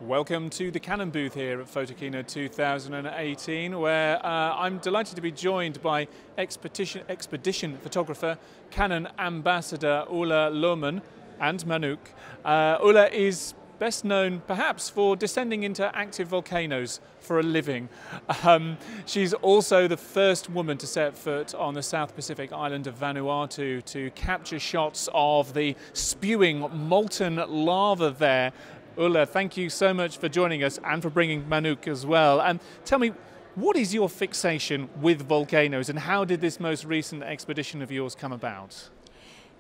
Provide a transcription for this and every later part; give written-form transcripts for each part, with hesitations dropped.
Welcome to the Canon booth here at Photokina 2018, where I'm delighted to be joined by expedition photographer, Canon Ambassador Ulla Lohmann and Manouk. Ulla is best known perhaps for descending into active volcanoes for a living. She's also the first woman to set foot on the South Pacific island of Vanuatu to capture shots of the spewing molten lava there. Ulla, thank you so much for joining us and for bringing Manouk as well. And tell me, what is your fixation with volcanoes and how did this most recent expedition of yours come about?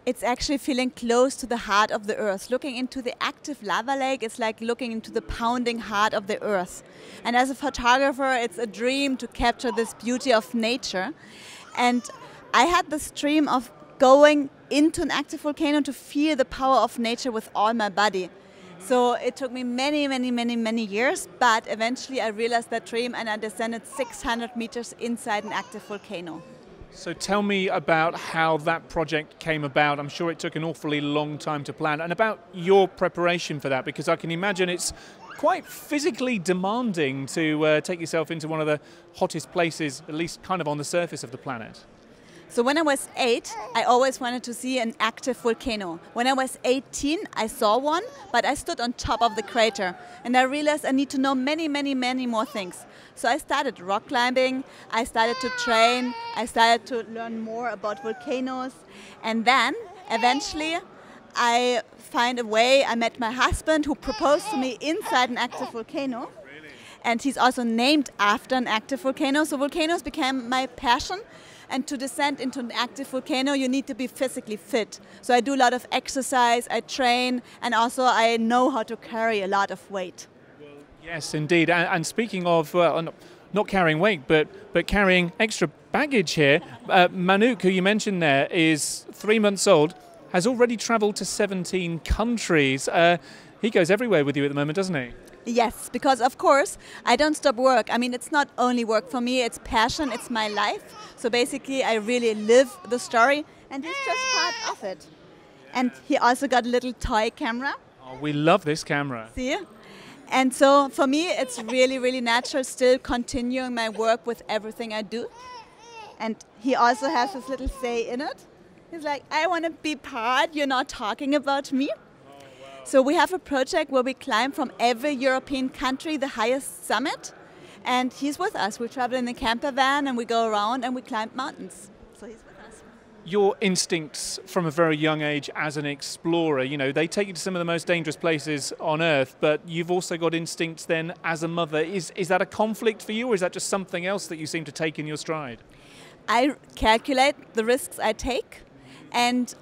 It's actually feeling close to the heart of the earth. Looking into the active lava lake is like looking into the pounding heart of the earth. And as a photographer, it's a dream to capture this beauty of nature. And I had this dream of going into an active volcano to feel the power of nature with all my body. So it took me many years, but eventually I realized that dream and I descended 600 meters inside an active volcano. So tell me about how that project came about. I'm sure it took an awfully long time to plan, and about your preparation for that, because I can imagine it's quite physically demanding to take yourself into one of the hottest places, at least kind of on the surface of the planet. So when I was 8, I always wanted to see an active volcano. When I was 18, I saw one, but I stood on top of the crater. And I realized I need to know many more things. So I started rock climbing, I started to train, I started to learn more about volcanoes. And then, eventually, I find a way. I met my husband who proposed to me inside an active volcano. And he's also named after an active volcano. So volcanoes became my passion. And to descend into an active volcano, you need to be physically fit. So I do a lot of exercise, I train, and also I know how to carry a lot of weight. Well, yes, indeed. And speaking of, not carrying weight, but carrying extra baggage here, Manouk, who you mentioned there, is 3 months old, has already traveled to 17 countries. He goes everywhere with you at the moment, doesn't he? Yes, because of course I don't stop work. I mean, it's not only work for me, it's passion, it's my life. So basically I really live the story and he's just part of it. And he also got a little toy camera. Oh, we love this camera. See? And so for me it's really natural still continuing my work with everything I do. And he also has his little say in it. He's like, I want to be part, you're not talking about me. So we have a project where we climb from every European country the highest summit, and he's with us. We travel in a camper van and we go around and we climb mountains. So he's with us. Your instincts from a very young age as an explorer, you know, they take you to some of the most dangerous places on Earth, but you've also got instincts then as a mother. Is that a conflict for you, or is that just something else that you seem to take in your stride? I calculate the risks I take, and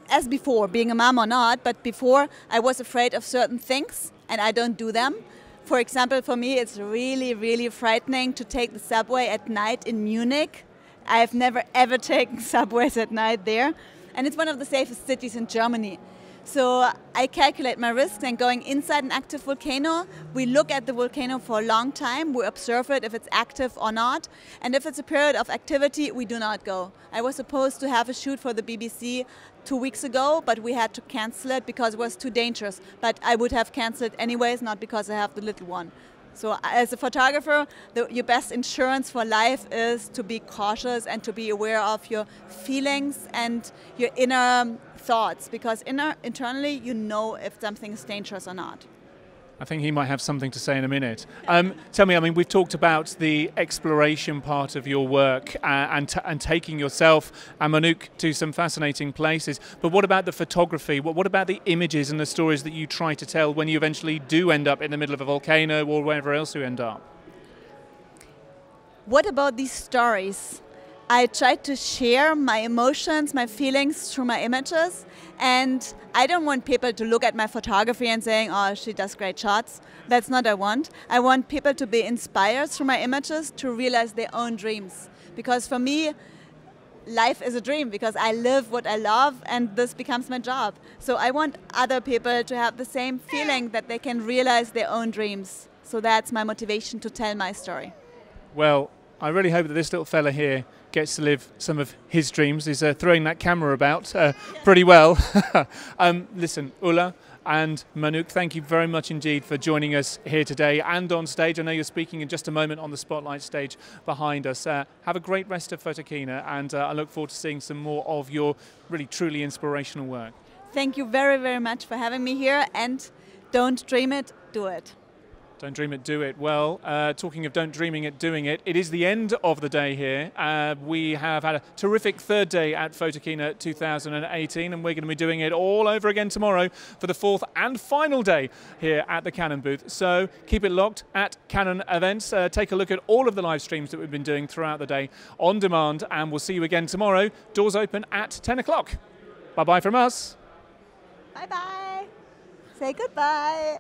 as before, being a mom or not, but before I was afraid of certain things and I don't do them. For example, for me it's really frightening to take the subway at night in Munich. I've never ever taken subways at night there, and it's one of the safest cities in Germany. So I calculate my risks, and going inside an active volcano, we look at the volcano for a long time, we observe it if it's active or not, and if it's a period of activity, we do not go. I was supposed to have a shoot for the BBC 2 weeks ago, but we had to cancel it because it was too dangerous. But I would have cancelled anyways, not because I have the little one. So as a photographer, your best insurance for life is to be cautious and to be aware of your feelings and your inner thoughts, because internally you know if something is dangerous or not. I think he might have something to say in a minute. Tell me, I mean, we've talked about the exploration part of your work and taking yourself and Manouk to some fascinating places, but what about the photography? What about the images and the stories that you try to tell when you eventually do end up in the middle of a volcano or wherever else you end up? What about these stories? I try to share my emotions, my feelings through my images, and I don't want people to look at my photography and saying, oh, she does great shots. That's not what I want. I want people to be inspired through my images to realize their own dreams. Because for me, life is a dream, because I live what I love and this becomes my job. So I want other people to have the same feeling, that they can realize their own dreams. So that's my motivation to tell my story. Well, I really hope that this little fella here gets to live some of his dreams. He's throwing that camera about pretty well. Listen, Ulla and Manouk, thank you very much indeed for joining us here today and on stage. I know you're speaking in just a moment on the spotlight stage behind us. Have a great rest of Photokina, and I look forward to seeing some more of your really truly inspirational work. Thank you very, very much for having me here, and don't dream it, do it. Don't dream it, do it. Well, talking of don't dreaming it, doing it, it is the end of the day here. We have had a terrific third day at Photokina 2018, and we're going to be doing it all over again tomorrow for the fourth and final day here at the Canon booth. So keep it locked at Canon events. Take a look at all of the live streams that we've been doing throughout the day on demand, and we'll see you again tomorrow. Doors open at 10 o'clock. Bye-bye from us. Bye-bye. Say goodbye.